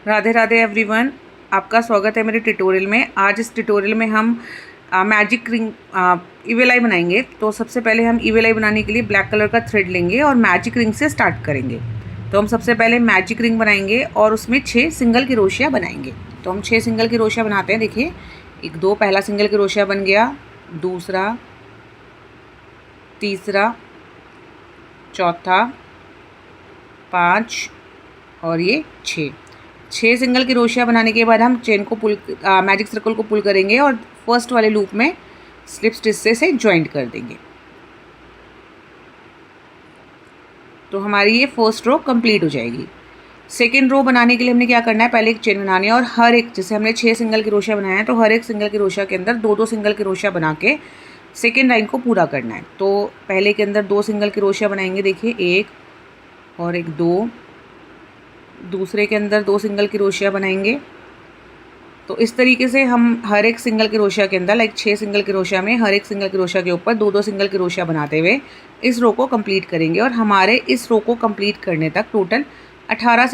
Radhe Radhe everyone, आपका स्वागत है मेरे ट्यूटोरियल में। आज इस ट्यूटोरियल में हम मैजिक रिंग ईवेल आई बनाएंगे। तो सबसे पहले हम ईवेल आई बनाने के लिए ब्लैक कलर का थ्रेड लेंगे और मैजिक रिंग से स्टार्ट करेंगे। तो हम सबसे पहले मैजिक रिंग बनाएंगे और उसमें 6 सिंगल क्रोशिया बनाएंगे। तो हम 6 सिंगल क्रोशिया बनाते हैं। देखिए, एक दो पहला सिंगल क्रोशिया बन गया, दूसरा, तीसरा, चौथा, 5 और ये 6 सिंगल क्रोशिया बनाने के बाद हम चेन को मैजिक सर्कल को पुल करेंगे और फर्स्ट वाले लूप में स्लिप स्टिच से ज्वाइंट कर देंगे। तो हमारी ये फर्स्ट रो कंप्लीट हो जाएगी। सेकेंड रो बनाने के लिए हमने क्या करना है, पहले एक चेन बनानी है और हर एक, जैसे हमने 6 सिंगल क्रोशिया बनाया है तो हर एक सिंगल क्रोशिया के अंदर 2-2 सिंगल क्रोशिया बना के सेकेंड लाइन को पूरा करना है। तो पहले के अंदर 2 सिंगल क्रोशिया बनाएंगे, देखिए, एक और एक, 2। दूसरे के अंदर 2 सिंगल क्रोशिया बनाएंगे। तो इस तरीके से हम हर एक सिंगल क्रोशिया के अंदर, लाइक 6 सिंगल क्रोशिया में हर एक सिंगल क्रोशिया के ऊपर 2-2 सिंगल क्रोशिया बनाते हुए इस रो को कंप्लीट करेंगे। और हमारे इस रो को कंप्लीट करने तक टोटल 12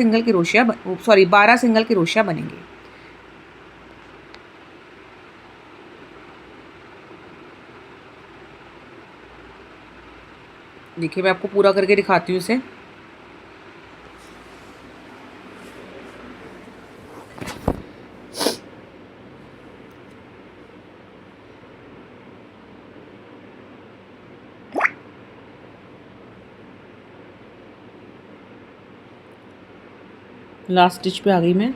सिंगल क्रोशिया बनेंगे। देखिए, मैं आपको पूरा करके दिखाती हूँ इसे। लास्ट स्टिच पे आ गई मैं।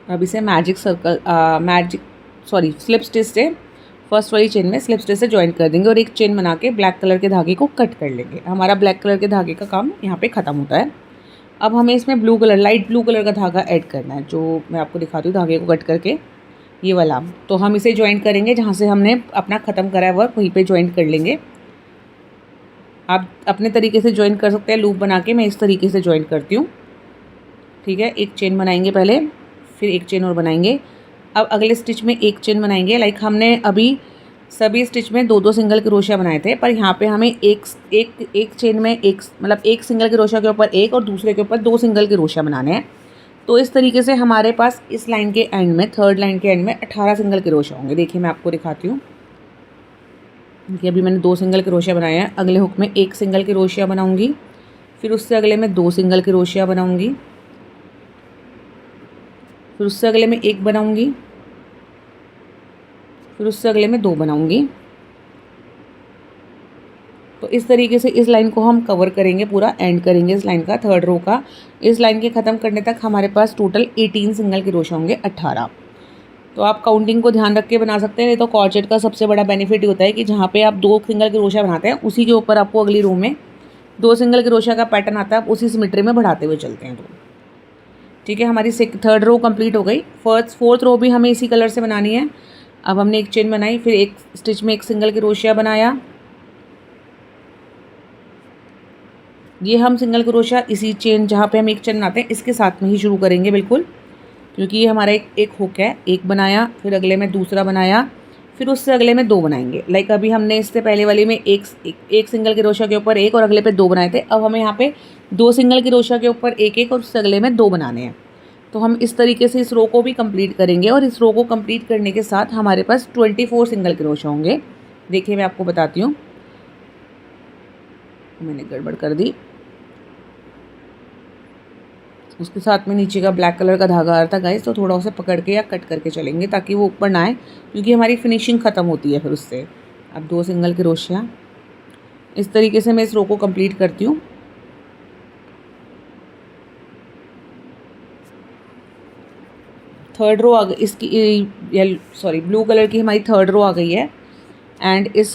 अब इसे स्लिप स्टिच से फर्स्ट वाली चेन में स्लिप स्टिच से ज्वाइन कर देंगे और एक चेन बना के ब्लैक कलर के धागे को कट कर लेंगे। हमारा ब्लैक कलर के धागे का काम यहाँ पे ख़त्म होता है। अब हमें इसमें लाइट ब्लू कलर का धागा ऐड करना है, जो मैं आपको दिखाती हूँ धागे को कट करके, ये वाला। तो हम इसे ज्वाइन करेंगे, जहाँ से हमने अपना ख़त्म करा है वर्क वहीं पर ज्वाइन कर लेंगे। आप अपने तरीके से ज्वाइन कर सकते हैं लूप बना के, मैं इस तरीके से ज्वाइन करती हूँ। ठीक है, एक चेन बनाएंगे पहले, फिर एक चेन और बनाएंगे। अब अगले स्टिच में एक चेन बनाएंगे। लाइक हमने अभी सभी स्टिच में 2-2 सिंगल क्रोशिया बनाए थे, पर यहाँ पे हमें एक चेन में एक सिंगल क्रोशिया के ऊपर एक और दूसरे के ऊपर 2 सिंगल क्रोशिया बनाने हैं। तो इस तरीके से हमारे पास इस लाइन के एंड में, थर्ड लाइन के एंड में 18 सिंगल क्रोशिया होंगे। देखिए, मैं आपको दिखाती हूँ कि अभी मैंने 2 सिंगल क्रोशिया बनाए हैं। अगले हुक में एक सिंगल क्रोशिया बनाऊँगी, फिर उससे अगले में 2 सिंगल क्रोशिया बनाऊँगी, फिर उससे अगले में 1 बनाऊंगी, फिर उससे अगले में 2 बनाऊंगी। तो इस तरीके से इस लाइन को हम कवर करेंगे, पूरा एंड करेंगे इस लाइन का, थर्ड रो का। इस लाइन के ख़त्म करने तक हमारे पास टोटल 18 सिंगल क्रोशिया होंगे, 18। तो आप काउंटिंग को ध्यान रख के बना सकते हैं। नहीं तो कॉर्सेट का सबसे बड़ा बेनिफिट ये होता है कि जहाँ पे आप 2 सिंगल क्रोशिया बनाते हैं उसी के ऊपर आपको अगली रो में 2 सिंगल क्रोशिया का पैटर्न आता है, आप उसी सिमेट्री में बढ़ाते हुए चलते हैं। तो ठीक है, हमारी थर्ड रो कंप्लीट हो गई। फोर्थ रो भी हमें इसी कलर से बनानी है। अब हमने एक चेन बनाई, फिर एक स्टिच में एक सिंगल क्रोशिया बनाया। ये हम सिंगल क्रोशिया इसी चेन, जहाँ पे हम एक चेन बनाते हैं इसके साथ में ही शुरू करेंगे बिल्कुल, क्योंकि ये हमारा एक हुक है। एक बनाया, फिर अगले में दूसरा बनाया, फिर उससे अगले में 2 बनाएंगे। लाइक अभी हमने इससे पहले वाली में एक सिंगल क्रोशिया के ऊपर एक और अगले पे 2 बनाए थे। अब हमें यहाँ पे 2 सिंगल क्रोशिया के ऊपर एक और उससे अगले में 2 बनाने हैं। तो हम इस तरीके से इस रो को भी कंप्लीट करेंगे और इस रो को कंप्लीट करने के साथ हमारे पास 24 सिंगल क्रोशिया होंगे। देखिए, मैं आपको बताती हूँ, मैंने गड़बड़ कर दी। उसके साथ में नीचे का ब्लैक कलर का धागा आ रहा था गाइस, तो थोड़ा उसे पकड़ के या कट करके चलेंगे ताकि वो ऊपर ना आए, क्योंकि हमारी फिनिशिंग ख़त्म होती है फिर उससे। अब 2 सिंगल क्रोशिया, इस तरीके से मैं इस रो को कंप्लीट करती हूँ। थर्ड रो आ गई इसकी, ब्लू कलर की हमारी थर्ड रो आ गई है एंड इस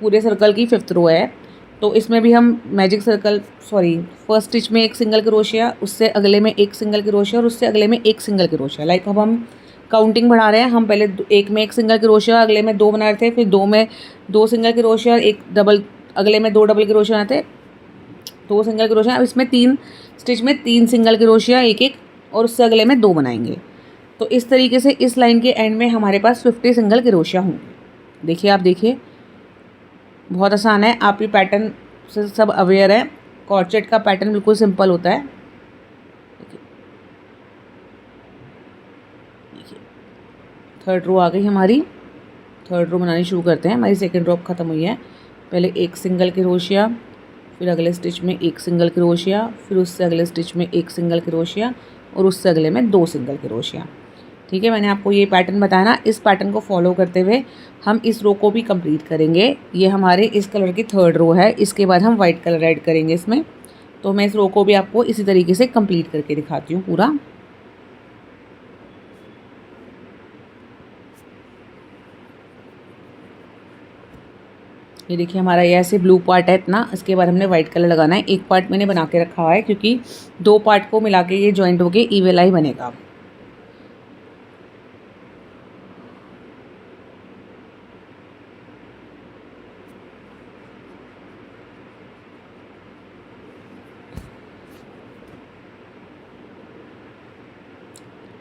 पूरे सर्कल की 5th रो है। तो इसमें भी हम मैजिक सर्कल, फर्स्ट स्टिच में एक सिंगल क्रोशिया, उससे अगले में एक सिंगल क्रोशिया और उससे अगले में एक सिंगल क्रोशिया। लाइक अब हम काउंटिंग बढ़ा रहे हैं। हम पहले एक में एक सिंगल क्रोशिया, अगले में 2 बना रहे थे, फिर 2 में 2 सिंगल क्रोशिया, एक डबल, अगले में 2 डबल क्रोशिया बनाते, 2 सिंगल क्रोशिया। अब इसमें 3 स्टिच में 3 सिंगल क्रोशिया, एक और उससे अगले में 2 बनाएंगे। तो इस तरीके से इस लाइन के एंड में हमारे पास 50 सिंगल क्रोशिया होंगे। देखिए, आप देखिए, बहुत आसान है। आप ये पैटर्न से सब अवेयर है। कॉर्सेट का पैटर्न बिल्कुल सिंपल होता है। देखिए, थर्ड रो आ गई हमारी। थर्ड रो बनानी शुरू करते हैं। हमारी सेकंड रो ख़त्म हुई है। पहले एक सिंगल क्रोशिया, फिर अगले स्टिच में एक सिंगल क्रोशिया, फिर उससे अगले स्टिच में एक सिंगल क्रोशिया और उससे अगले में 2 सिंगल क्रोशिया। ठीक है, मैंने आपको ये पैटर्न बताया ना। इस पैटर्न को फॉलो करते हुए हम इस रो को भी कंप्लीट करेंगे। ये हमारे इस कलर की थर्ड रो है। इसके बाद हम वाइट कलर ऐड करेंगे इसमें। तो मैं इस रो को भी आपको इसी तरीके से कंप्लीट करके दिखाती हूँ पूरा। ये देखिए, हमारा ये ऐसे ब्लू पार्ट है इतना। इसके बाद हमने वाइट कलर लगाना है। एक पार्ट मैंने बना के रखा है क्योंकि 2 पार्ट को मिला के ये जॉइंट होके इवेल आई बनेगा।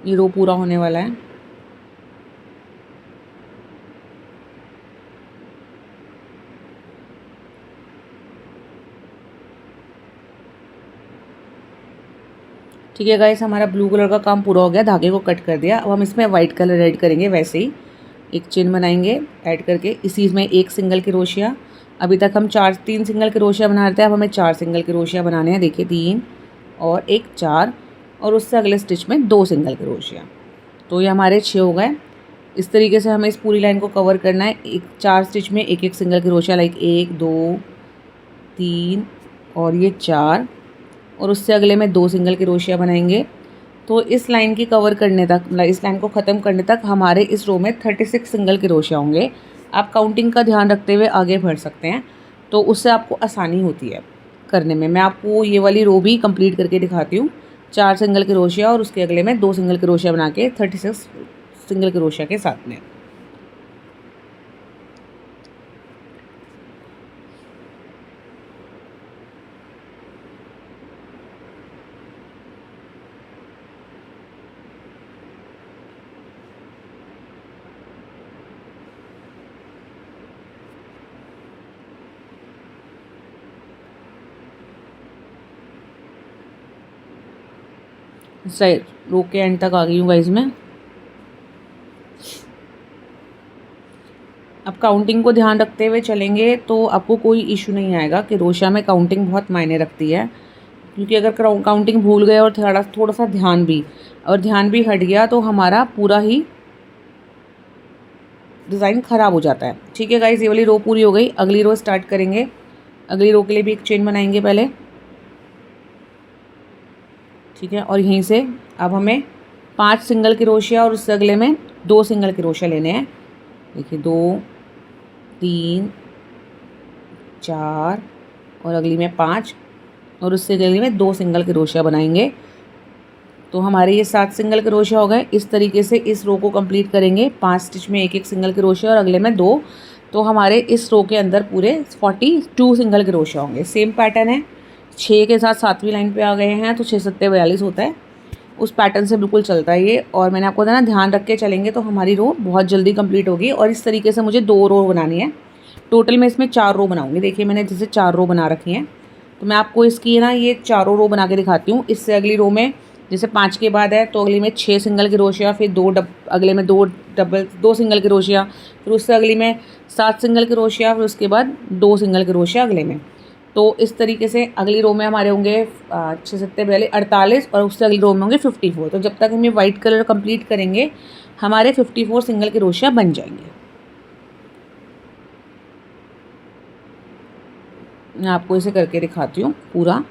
ये रो पूरा होने वाला है। ठीक है गाइस, हमारा ब्लू कलर का काम पूरा हो गया। धागे को कट कर दिया। अब हम इसमें वाइट कलर ऐड करेंगे। वैसे ही एक चेन बनाएंगे ऐड करके, इसी में एक सिंगल क्रोशिया। अभी तक हम 3 सिंगल क्रोशिया बना रहे थे। अब हमें 4 सिंगल क्रोशिया बनाने हैं। देखिए, 3 और 1 4 और उससे अगले स्टिच में 2 सिंगल क्रोशिया। तो ये हमारे 6 हो गए। इस तरीके से हमें इस पूरी लाइन को कवर करना है। 4 स्टिच में एक एक सिंगल क्रोशिया, लाइक 1 2 3 और ये 4 और उससे अगले में 2 सिंगल क्रोशिया बनाएंगे। तो इस लाइन की कवर करने तक, मतलब इस लाइन को ख़त्म करने तक हमारे इस रो में 36 सिंगल क्रोशिया होंगे। आप काउंटिंग का ध्यान रखते हुए आगे बढ़ सकते हैं, तो उससे आपको आसानी होती है करने में। मैं आपको ये वाली रो भी कंप्लीट करके दिखाती हूँ। 4 सिंगल क्रोशिया और उसके अगले में 2 सिंगल क्रोशिया बना के 36 सिंगल क्रोशिया के साथ में। सही, रो के एंड तक आ गई हूँ गाइस मैं। अब काउंटिंग को ध्यान रखते हुए चलेंगे तो आपको कोई इशू नहीं आएगा। कि क्रोशिया में काउंटिंग बहुत मायने रखती है, क्योंकि अगर काउंटिंग भूल गए और थोड़ा सा ध्यान भी हट गया तो हमारा पूरा ही डिज़ाइन ख़राब हो जाता है। ठीक है गाइस, ये वाली रो पूरी हो गई। अगली रो स्टार्ट करेंगे। अगली रो के लिए भी एक चेन बनाएंगे पहले। ठीक है, और यहीं से अब हमें 5 सिंगल क्रोशिया और उससे अगले में 2 सिंगल क्रोशिया लेने हैं। देखिए, 2 3 4 और अगली में 5 और उससे अगली में 2 सिंगल क्रोशिया बनाएंगे। तो हमारे ये 7 सिंगल क्रोशिया हो गए। इस तरीके से इस रो को कंप्लीट करेंगे। 5 स्टिच में एक एक सिंगल क्रोशिया और अगले में 2। तो हमारे इस रो के अंदर पूरे 42 सिंगल क्रोशिया होंगे। सेम पैटर्न है। 6 के साथ 7वीं लाइन पे आ गए हैं तो 6 सत्ते 42 होता है। उस पैटर्न से बिल्कुल चलता है ये। और मैंने आपको बताया ना, ध्यान रख के चलेंगे तो हमारी रो बहुत जल्दी कंप्लीट होगी। और इस तरीके से मुझे 2 रो बनानी है। टोटल में इसमें 4 रो बनाऊंगी। देखिए, मैंने जैसे 4 रो बना रखी हैं। तो मैं आपको इसकी ना ये चारों रो बना के दिखाती हूँ। इससे अगली रो में जैसे 5 के बाद है तो अगली में 6 सिंगल क्रोशिया, फिर अगले में 2 सिंगल क्रोशिया, फिर उससे अगली में 7 सिंगल क्रोशिया, फिर उसके बाद 2 सिंगल क्रोशिया अगले में। तो इस तरीके से अगली रो में हमारे होंगे 6 सत्ते 48 और उससे अगली रो में होंगे 54। तो जब तक हम ये वाइट कलर कंप्लीट करेंगे हमारे 54 सिंगल क्रोशिया बन जाएंगे। मैं आपको इसे करके दिखाती हूँ पूरा।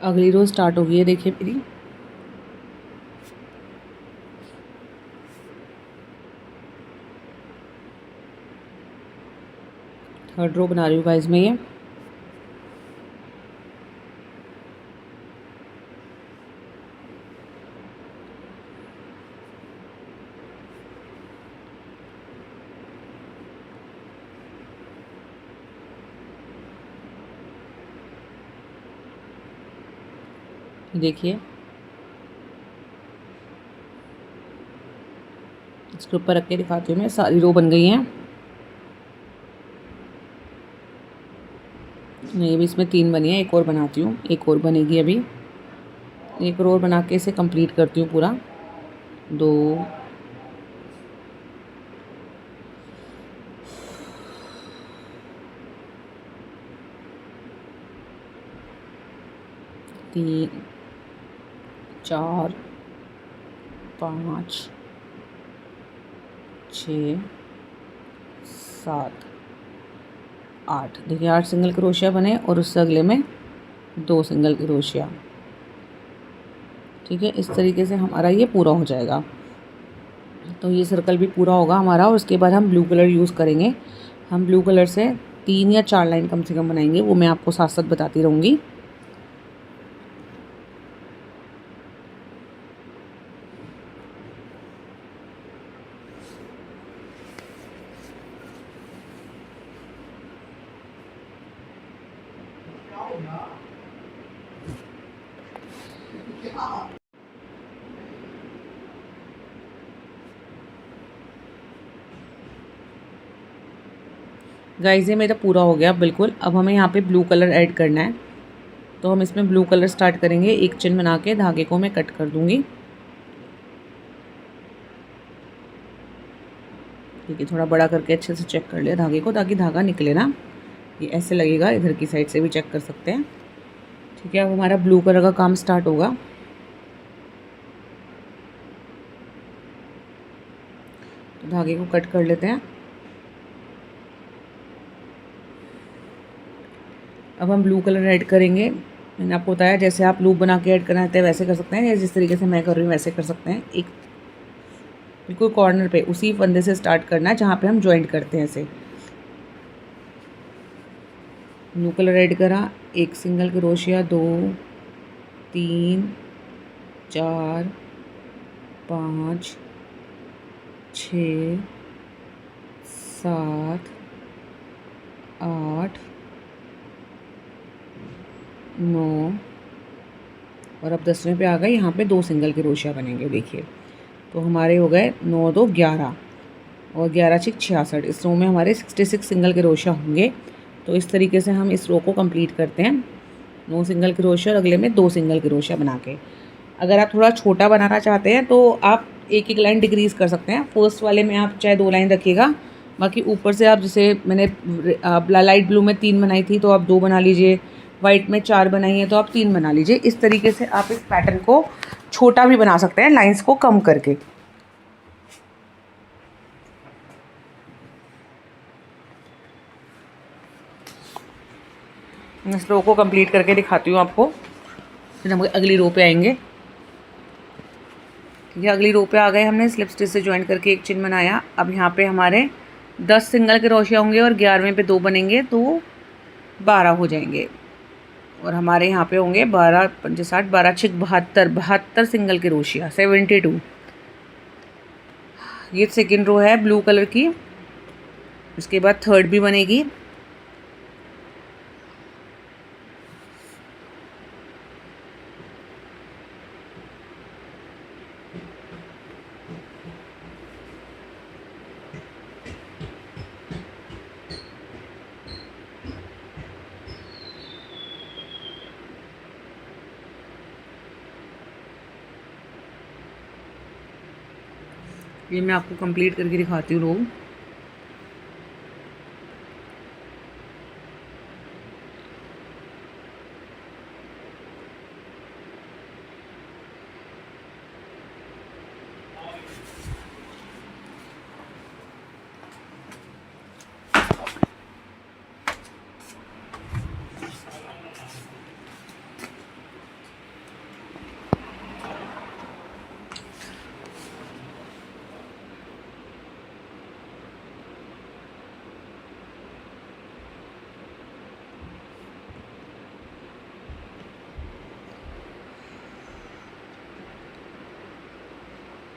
अगली रो स्टार्ट हो गई है। देखिए मेरी, थर्ड रो बना रही हूँ गाइस मैं ये। देखिए इसके ऊपर रख के दिखाती हूँ मैं, सारी रो बन गई हैं। नहीं अभी इसमें 3 बनी है, एक और बनाती हूँ, एक और बनेगी अभी। एक रो और बना के इसे कंप्लीट करती हूँ पूरा। 2 3 4 5 6 7 8। देखिए 8 सिंगल क्रोशिया बने और उससे अगले में 2 सिंगल क्रोशिया। ठीक है, इस तरीके से हमारा ये पूरा हो जाएगा। तो ये सर्कल भी पूरा होगा हमारा और उसके बाद हम ब्लू कलर यूज़ करेंगे। हम ब्लू कलर से 3 या 4 लाइन कम से कम बनाएंगे, वो मैं आपको साथ साथ बताती रहूँगी। गाइस ये मेरा पूरा हो गया बिल्कुल। अब हमें यहाँ पे ब्लू कलर ऐड करना है, तो हम इसमें ब्लू कलर स्टार्ट करेंगे। एक चेन बना के धागे को मैं कट कर दूँगी। ठीक है, थोड़ा बड़ा करके अच्छे से चेक कर लिया धागे को, ताकि धागा निकले ना। ये ऐसे लगेगा, इधर की साइड से भी चेक कर सकते हैं। ठीक है, अब हमारा ब्लू कलर का काम स्टार्ट होगा। तो धागे को कट कर लेते हैं। अब हम ब्लू कलर ऐड करेंगे। मैंने आपको बताया जैसे आप लूप बना के ऐड करना चाहते हैं वैसे कर सकते हैं, या जिस तरीके से मैं कर रही हूँ वैसे कर सकते हैं। एक बिल्कुल कॉर्नर पे उसी फंदे से स्टार्ट करना है जहाँ पे हम जॉइंट करते हैं। ऐसे ब्लू कलर ऐड करा, एक सिंगल क्रोशिया, 2 3 4 5 6 7 8 9 और अब 10वें पे आ गए। यहाँ पे 2 सिंगल क्रोशिया बनेंगे। देखिए तो हमारे हो गए 9 2 11 और 11 6 66। इस रो में हमारे 66 सिंगल क्रोशिया होंगे। तो इस तरीके से हम इस रो को कंप्लीट करते हैं। 9 सिंगल क्रोशिया और अगले में 2 सिंगल क्रोशिया बना के। अगर आप थोड़ा छोटा बनाना चाहते हैं तो आप एक एक लाइन डिक्रीज़ कर सकते हैं। फर्स्ट वाले में आप चाहे 2 लाइन रखिएगा, बाकी ऊपर से आप जैसे मैंने लाइट ब्लू में 3 बनाई थी तो आप 2 बना लीजिए, वाइट में 4 बनाई है तो आप 3 बना लीजिए। इस तरीके से आप इस पैटर्न को छोटा भी बना सकते हैं, लाइंस को कम करके। इस रो को कंप्लीट करके दिखाती हूँ आपको, फिर हम अगली रो पे आएंगे। ठीक है, अगली रो पे आ गए। हमने स्लिप स्टिच से ज्वाइन करके एक चेन बनाया। अब यहाँ पे हमारे 10 सिंगल क्रोशिया होंगे और 11वें पे 2 बनेंगे तो 12 हो जाएंगे। और हमारे यहाँ पे होंगे 12 5 60 12 6 72 सिंगल क्रोशिया, 72। ये सेकेंड रो है ब्लू कलर की। उसके बाद थर्ड भी बनेगी। ये मैं आपको कंप्लीट करके दिखाती हूँ रो।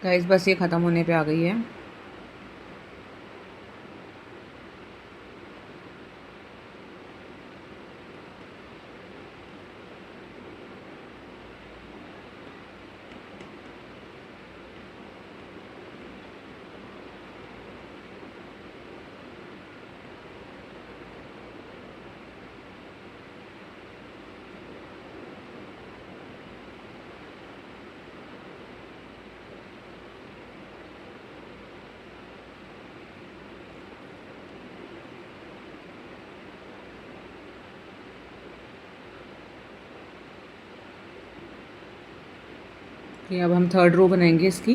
गाइस बस ये ख़त्म होने पे आ गई है। कि अब हम थर्ड रो बनाएंगे इसकी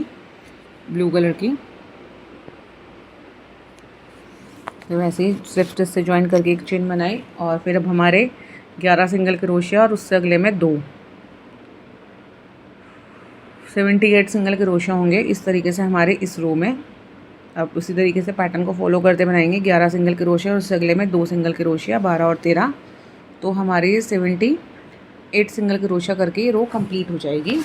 ब्लू कलर की। तो वैसे ही स्लिप स्टिच से ज्वाइन करके एक चेन बनाई और फिर अब हमारे 11 सिंगल क्रोशिया और उससे अगले में 2 78 सिंगल क्रोशिया होंगे इस तरीके से हमारे इस रो में। अब उसी तरीके से पैटर्न को फॉलो करते बनाएंगे 11 सिंगल क्रोशिया और उससे अगले में 2 सिंगल क्रोशिया 12 और 13। तो हमारी 78 सिंगल क्रोशिया करके ये रो कंप्लीट हो जाएगी।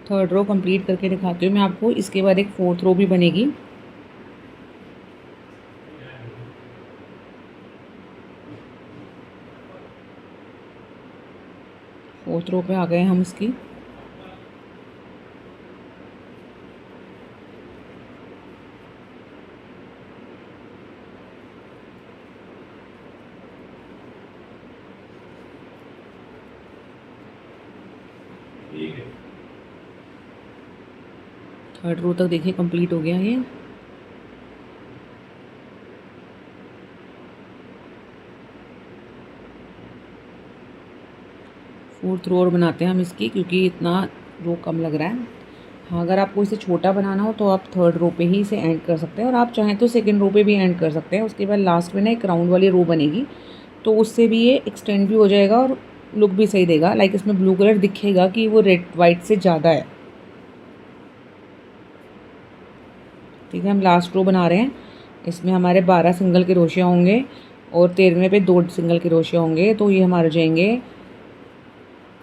थर्ड रो कंप्लीट करके दिखाती हूँ मैं आपको। इसके बाद एक फोर्थ रो भी बनेगी। फोर्थ रो पे आ गए हम इसकी। थर्ड रो तक देखिए कंप्लीट हो गया ये। फोर्थ रो और बनाते हैं हम इसकी क्योंकि इतना रो कम लग रहा है। हाँ, अगर आपको इसे छोटा बनाना हो तो आप थर्ड रो पे ही इसे एंड कर सकते हैं और आप चाहें तो सेकंड रो पे भी एंड कर सकते हैं। उसके बाद लास्ट में ना एक राउंड वाली रो बनेगी तो उससे भी ये एक्सटेंड भी हो जाएगा और लुक भी सही देगा। लाइक इसमें ब्लू कलर दिखेगा कि वो रेड वाइट से ज़्यादा है। ठीक है, हम लास्ट रो बना रहे हैं। इसमें हमारे 12 सिंगल क्रोशिया होंगे और 13वें पे 2 सिंगल क्रोशिया होंगे। तो ये हमारे जाएंगे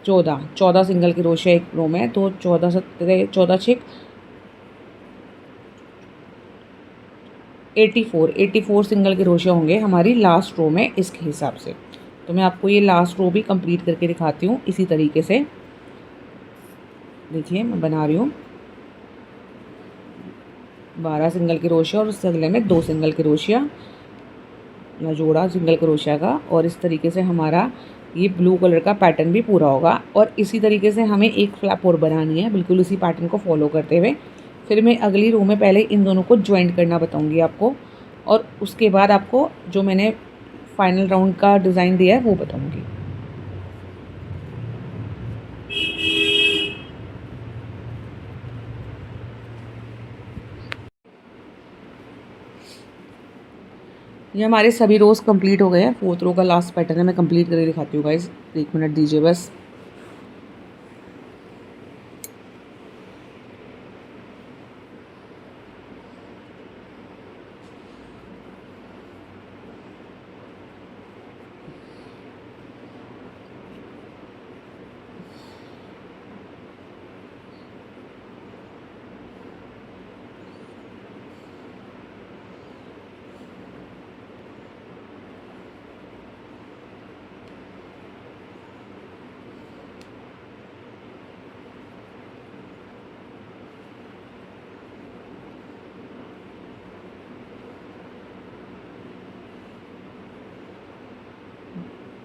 14 सिंगल क्रोशिया एक रो में। तो 14 17 14 6 84 सिंगल क्रोशिया होंगे हमारी लास्ट रो में इसके हिसाब से। तो मैं आपको ये लास्ट रो भी कंप्लीट करके दिखाती हूँ इसी तरीके से। देखिए मैं बना रही हूँ 12 सिंगल क्रोशिया और उससे अगले में 2 सिंगल क्रोशिया या जोड़ा सिंगल क्रोशिया का। और इस तरीके से हमारा ये ब्लू कलर का पैटर्न भी पूरा होगा। और इसी तरीके से हमें एक फ्लैप और बनानी है बिल्कुल इसी पैटर्न को फॉलो करते हुए। फिर मैं अगली रो में पहले इन दोनों को ज्वाइंट करना बताऊंगी आपको और उसके बाद आपको जो मैंने फाइनल राउंड का डिज़ाइन दिया है वो बताऊंगी। ये हमारे सभी रोज़ कंप्लीट हो गए हैं। फोर्थ रो का लास्ट पैटर्न है, मैं कंप्लीट करके दिखाती हूँ गाइस। 1 मिनट दीजिए बस।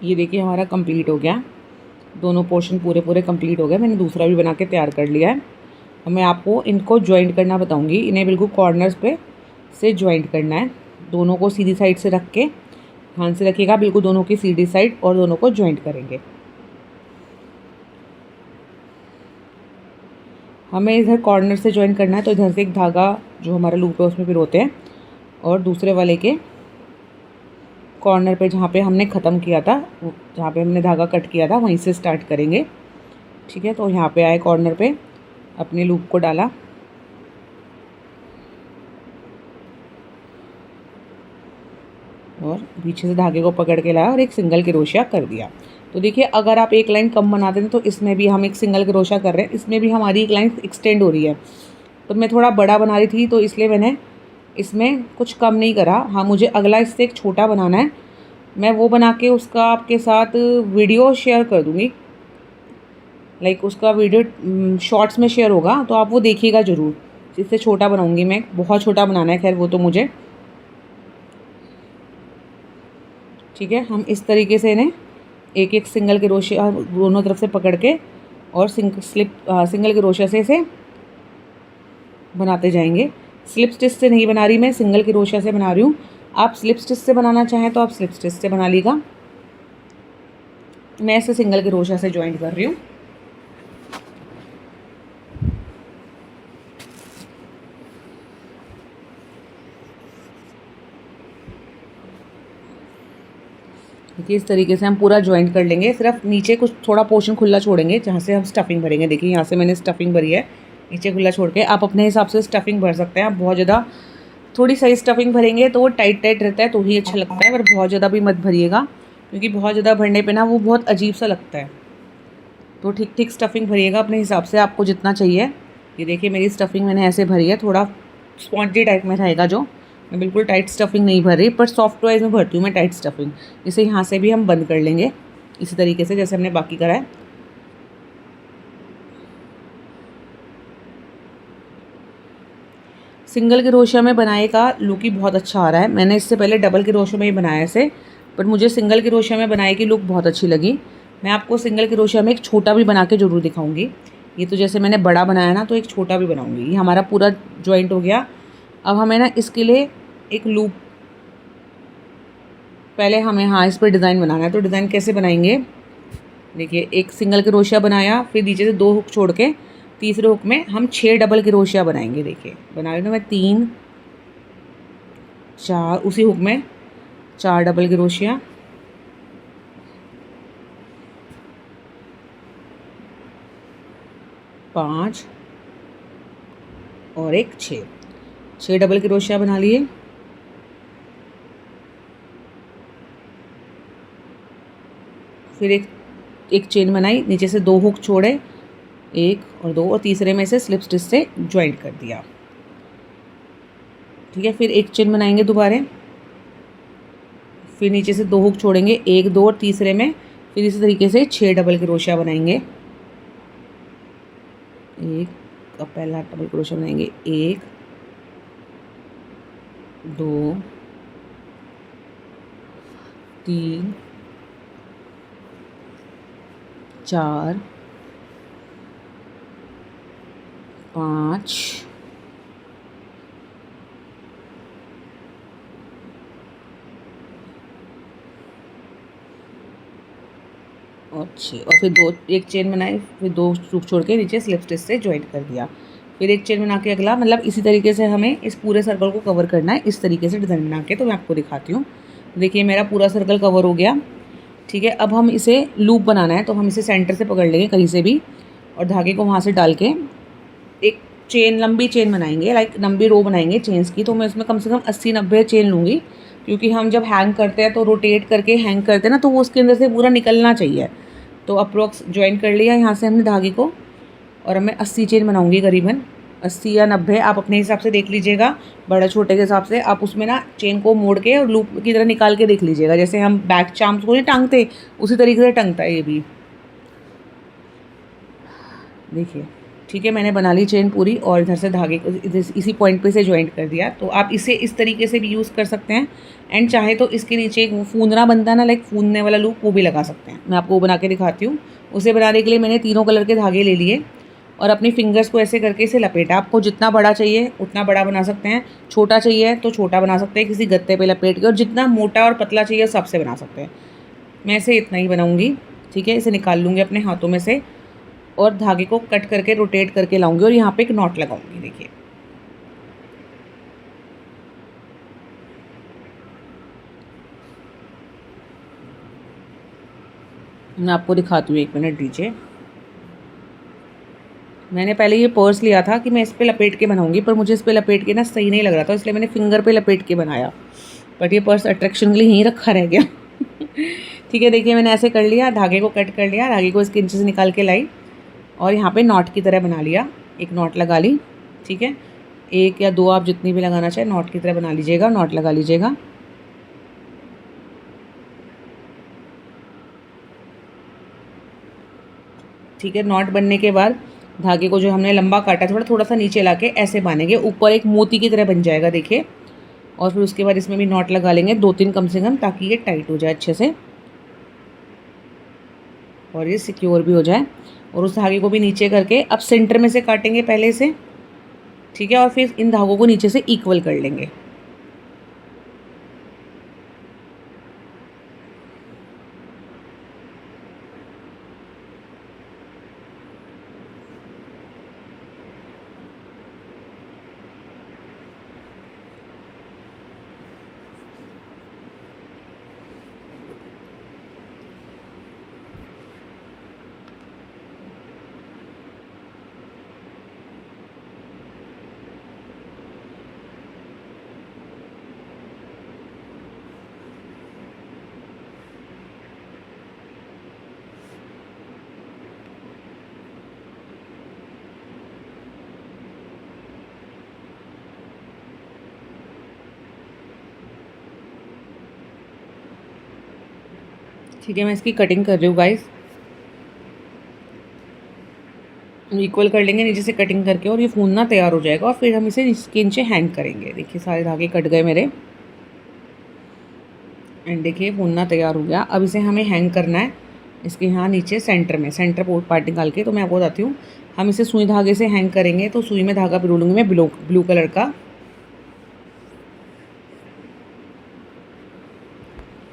ये देखिए हमारा कंप्लीट हो गया। दोनों पोर्शन पूरे पूरे कंप्लीट हो गए। मैंने दूसरा भी बना के तैयार कर लिया है। अब मैं आपको इनको ज्वाइंट करना बताऊंगी। इन्हें बिल्कुल कॉर्नर्स पे से ज्वाइंट करना है। दोनों को सीधी साइड से रख के ध्यान से रखिएगा, बिल्कुल दोनों की सीधी साइड और दोनों को ज्वाइंट करेंगे। हमें इधर कॉर्नर से ज्वाइंट करना है तो इधर से एक धागा जो हमारा लूप है उसमें पिरोते हैं और दूसरे वाले के कॉर्नर पे जहाँ पे हमने ख़त्म किया था, जहाँ पे हमने धागा कट किया था, वहीं से स्टार्ट करेंगे। ठीक है, तो यहाँ पे आए कॉर्नर पे, अपने लूप को डाला और पीछे से धागे को पकड़ के लाया और एक सिंगल क्रोशिया कर दिया। तो देखिए, अगर आप एक लाइन कम बनाते हैं तो इसमें भी हम एक सिंगल क्रोशिया कर रहे हैं, इसमें भी हमारी एक लाइन एक्सटेंड हो रही है। तो मैं थोड़ा बड़ा बना रही थी तो इसलिए मैंने इसमें कुछ कम नहीं करा। हाँ, मुझे अगला इससे एक छोटा बनाना है, मैं वो बना के उसका आपके साथ वीडियो शेयर कर दूँगी। लाइक उसका वीडियो शॉर्ट्स में शेयर होगा, तो आप वो देखिएगा ज़रूर। इससे छोटा बनाऊँगी मैं, बहुत छोटा बनाना है, खैर वो तो मुझे। ठीक है, हम इस तरीके से इन्हें एक एक सिंगल क्रोशिया दोनों तरफ से पकड़ के और सिंगल क्रोशिया से इसे बनाते जाएंगे। स्लिप स्टिच से नहीं बना रही मैं, सिंगल क्रोशिया से बना रही हूँ। आप स्लिप स्टिच से बनाना चाहें तो आप स्लिप स्टिच से बना लीजिएगा, मैं इसे सिंगल क्रोशिया से ज्वाइन कर रही हूँ। देखिए, इस तरीके से हम पूरा ज्वाइंट कर लेंगे। सिर्फ नीचे कुछ थोड़ा पोर्शन खुला छोड़ेंगे जहाँ से हम स्टफिंग भरेंगे। देखिए, यहाँ से मैंने स्टफिंग भरी है, नीचे खुला छोड़ के। आप अपने हिसाब से स्टफिंग भर सकते हैं। आप बहुत ज़्यादा थोड़ी सही स्टफिंग भरेंगे तो वो टाइट टाइट रहता है, तो ही अच्छा लगता है, पर बहुत ज़्यादा भी मत भरिएगा, क्योंकि बहुत ज़्यादा भरने पर ना वो बहुत अजीब सा लगता है। तो ठीक ठीक स्टफिंग भरिएगा अपने हिसाब से, आपको जितना चाहिए। ये देखिए, मेरी स्टफिंग मैंने ऐसे भरी है, थोड़ा स्पॉन्जी टाइप में रहेगा जो। मैं बिल्कुल टाइट स्टफिंग नहीं भर रही, पर सॉफ्ट वाइज में भरती हूँ मैं टाइट स्टफिंग। इसे यहाँ से भी हम बंद कर लेंगे इसी तरीके से जैसे हमने बाकी करा है। सिंगल क्रोशिया में बनाए का लुक ही बहुत अच्छा आ रहा है। मैंने इससे पहले डबल क्रोशिया में ही बनाया इसे, पर मुझे सिंगल क्रोशिया में बनाए की लुक बहुत अच्छी लगी। मैं आपको सिंगल क्रोशिया में एक छोटा भी बना के ज़रूर दिखाऊंगी। ये तो जैसे मैंने बड़ा बनाया ना, तो एक छोटा भी बनाऊंगी। ये हमारा पूरा ज्वाइंट हो गया। अब हमें ना इसके लिए एक लूप, पहले हमें हाँ इस पर डिज़ाइन बनाना है। तो डिज़ाइन कैसे बनाएंगे, देखिए, एक सिंगल क्रोशिया बनाया, फिर नीचे से 2 हुक छोड़ के तीसरे हुक में हम 6 डबल क्रोशिया बनाएंगे। देखिए, बना रही हूँ मैं 3 4, उसी हुक में 4 डबल क्रोशिया, 5 और एक 6 डबल क्रोशिया बना लिए। फिर एक चेन बनाई, नीचे से 2 हुक छोड़े, 1 और 2, और तीसरे में से स्लिप स्टिच से ज्वाइंट कर दिया। ठीक है, फिर एक चेन बनाएंगे दोबारा, फिर नीचे से 2 हुक छोड़ेंगे, 1 2 और तीसरे में फिर इसी तरीके से 6 डबल क्रोशिया बनाएंगे। एक और पहला डबल क्रोशिया बनाएंगे, 1 2 3 4 5 और 6, और फिर 2 एक चेन बनाई, फिर 2 लूप छोड़ के नीचे स्लिप स्टिच से ज्वाइंट कर दिया। फिर एक चेन बना के अगला, मतलब इसी तरीके से हमें इस पूरे सर्कल को कवर करना है। इस तरीके से डिज़ाइन बना के तो मैं आपको दिखाती हूँ। देखिए, मेरा पूरा सर्कल कवर हो गया। ठीक है, अब हम इसे लूप बनाना है, तो हम इसे सेंटर से पकड़ लेंगे कहीं से भी और धागे को वहाँ से डाल के एक चेन, लंबी चेन बनाएंगे, लाइक लंबी रो बनाएंगे चेन्स की। तो मैं इसमें कम से कम 80-90 चेन लूँगी, क्योंकि हम जब हैंग करते हैं तो रोटेट करके हैंग करते हैं ना, तो वो उसके अंदर से पूरा निकलना चाहिए। तो अप्रोक्स ज्वाइन कर लिया यहाँ से हमने धागे को, और मैं 80 चेन बनाऊँगी, करीबन 80 या 90, आप अपने हिसाब से देख लीजिएगा, बड़े छोटे के हिसाब से। आप उसमें ना चेन को मोड़ के और लूप की तरह निकाल के देख लीजिएगा, जैसे हम बैक चाम्स को नहीं टांगते, उसी तरीके से टंगता है ये भी। देखिए, ठीक है, मैंने बना ली चेन पूरी और इधर से धागे को इसी पॉइंट पे से ज्वाइंट कर दिया। तो आप इसे इस तरीके से भी यूज़ कर सकते हैं, एंड चाहे तो इसके नीचे एक फूंदना बनता है ना, लाइक फूंदने वाला लूप, वो भी लगा सकते हैं। मैं आपको वो बना के दिखाती हूँ। उसे बनाने के लिए मैंने तीनों कलर के धागे ले लिए और अपनी फिंगर्स को ऐसे करके इसे लपेटा। आपको जितना बड़ा चाहिए उतना बड़ा बना सकते हैं, छोटा चाहिए तो छोटा बना सकते हैं किसी गत्ते पे लपेट के, और जितना मोटा और पतला चाहिए उस सबसे बना सकते हैं। मैं इसे इतना ही बनाऊँगी। ठीक है, इसे निकाल लूँगी अपने हाथों में से और धागे को कट करके रोटेट करके लाऊंगी और यहाँ पे एक नॉट लगाऊंगी। देखिए, मैं आपको दिखाती हूँ, 1 मिनट दीजिए। मैंने पहले ये पर्स लिया था कि मैं इस पे लपेट के बनाऊंगी, पर मुझे इस पे लपेट के ना सही नहीं लग रहा था, इसलिए मैंने फिंगर पे लपेट के बनाया। बट ये पर्स अट्रैक्शन के लिए यहीं रखा रह गया। ठीक है, देखिए मैंने ऐसे कर लिया, धागे को कट कर लिया, धागे को इसके नीचे से निकाल के लाई और यहाँ पे नॉट की तरह बना लिया, एक नॉट लगा ली। ठीक है, 1 या 2 आप जितनी भी लगाना चाहे नॉट की तरह बना लीजिएगा, नॉट लगा लीजिएगा। ठीक है, नॉट बनने के बाद धागे को जो हमने लंबा काटा थोड़ा थोड़ा सा नीचे ला के ऐसे बांधेंगे, ऊपर एक मोती की तरह बन जाएगा देखिए। और फिर उसके बाद इसमें भी नॉट लगा लेंगे 2-3 कम से कम, ताकि ये टाइट हो जाए अच्छे से और ये सिक्योर भी हो जाए। और उस धागे को भी नीचे करके अब सेंटर में से काटेंगे पहले से। ठीक है, और फिर इन धागों को नीचे से इक्वल कर लेंगे। ठीक है, मैं इसकी कटिंग कर रही हूँ गाइस। इक्वल कर लेंगे नीचे से कटिंग करके और ये फूलना तैयार हो जाएगा और फिर हम इसे इसके नीचे हैंग करेंगे। देखिए सारे धागे कट गए मेरे एंड देखिए फूलना तैयार हो गया। अब इसे हमें हैंग करना है इसके यहाँ नीचे सेंटर में, सेंटर पोर्ट पार्ट निकाल के। तो मैं आपको बताती हूँ, हम इसे सुई धागे से हैंग करेंगे। तो सुई में धागा पिरो लूँगी मैं ब्लू कलर का,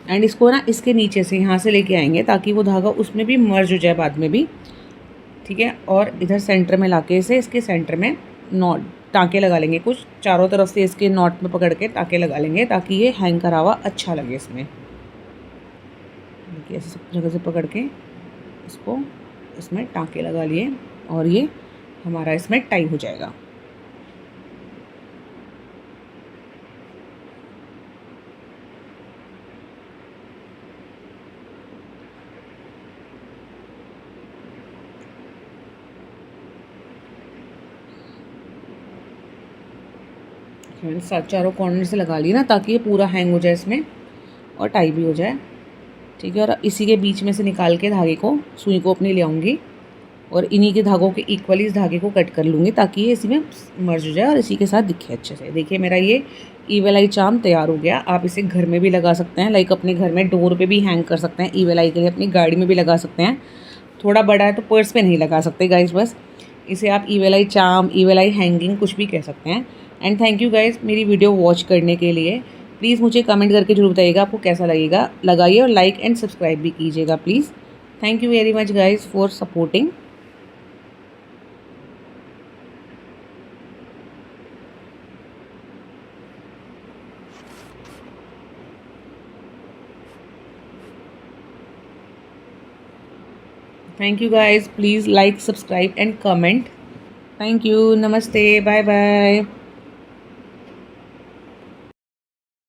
एंड इसको ना इसके नीचे से यहाँ से लेके आएंगे ताकि वो धागा उसमें भी मर्ज हो जाए बाद में भी। ठीक है, और इधर सेंटर में लाके इसे इसके सेंटर में नॉट टाँके लगा लेंगे, कुछ चारों तरफ से इसके नॉट में पकड़ के टाँके लगा लेंगे ताकि ये हैंग करा हुआ अच्छा लगे इसमें। देखिए ऐसे सब जगह से पकड़ के इसको इसमें टाँके लगा लिए और ये हमारा इसमें टाई हो जाएगा। मैंने चारों कॉर्नर से लगा लिया ना ताकि ये पूरा हैंग हो जाए इसमें और टाई भी हो जाए। ठीक है, और इसी के बीच में से निकाल के धागे को सुई को अपनी ले आऊँगी और इन्हीं के धागों के इक्वली इस धागे को कट कर लूँगी ताकि ये इसी में मर्ज हो जाए और इसी के साथ दिखे अच्छे से। देखिए मेरा ये ईवल आई चार्म तैयार हो गया। आप इसे घर में भी लगा सकते हैं, लाइक अपने घर में डोर पे भी हैंग कर सकते हैं ईवल आई के लिए, अपनी गाड़ी में भी लगा सकते हैं। थोड़ा बड़ा है तो पर्स पे नहीं लगा सकते गाइस, बस इसे आप ईवल आई चार्म, ईवल आई हैंगिंग कुछ भी कह सकते हैं। एंड थैंक यू गाइस मेरी वीडियो वॉच करने के लिए। प्लीज़ मुझे कमेंट करके जरूर बताइएगा आपको कैसा लगेगा, लगाइए और लाइक एंड सब्सक्राइब भी कीजिएगा please. Thank you very much guys for supporting. Thank you guys. Please like, subscribe and comment. Thank you. Namaste. Bye bye.